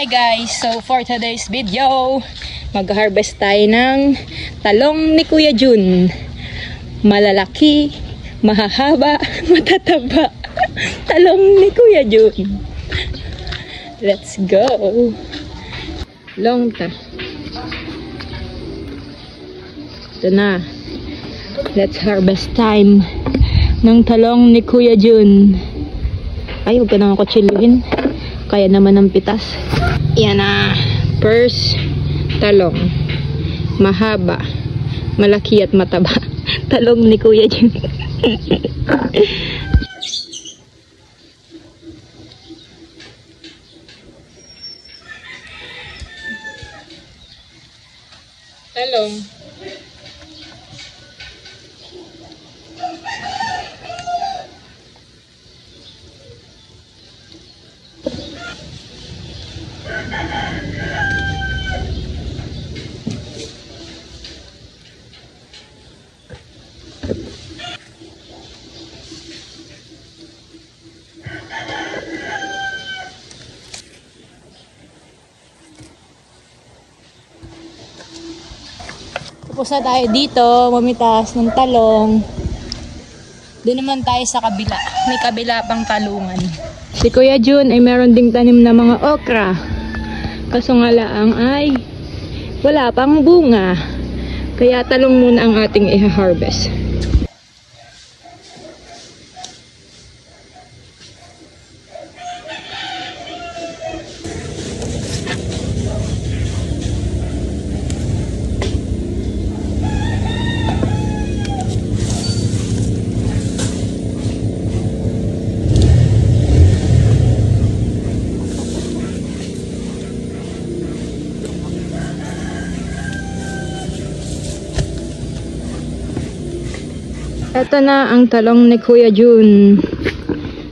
Hi guys! So for today's video, mag-harvest tayo ng talong ni Kuya Jun. Malalaki, mahahaba, matataba. Talong ni Kuya Jun. Let's go! Long ta. Ito na. Let's harvest time ng talong ni Kuya Jun. Ay, huwag ka naman kutsiluhin. Kaya naman ng pitas. Yan na. First talong. Mahaba, malaki at mataba. Talong ni Kuya Jun. Talong. Tapos na tayo dito, mamitas ng talong. Doon naman tayo sa kabila. May kabila pang talungan. Si Kuya Jun ay meron ding tanim na mga okra. Kaso nga lang ay wala pang bunga. Kaya talong muna ang ating i-harvest. Ito na ang talong ni Kuya Jun.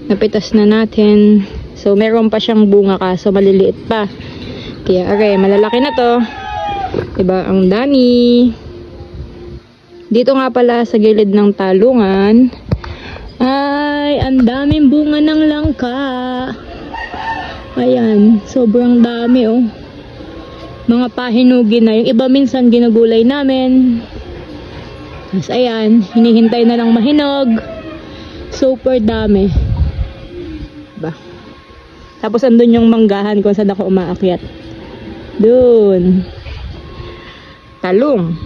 Napitas na natin. So, meron pa siyang bunga kaso maliliit pa. Kaya, okay, malalaki na to. Diba? Ang dami. Dito nga pala sa gilid ng talungan ay ang daming bunga ng langka. Ayan. Sobrang dami, oh. Mga pahinugin na. Yung iba minsan ginugulay namin. Tapos ayan, hinihintay na lang mahinog. Super dami. Diba? Tapos andun yung manggahan kung saan ako umaakyat. Dun. Talong.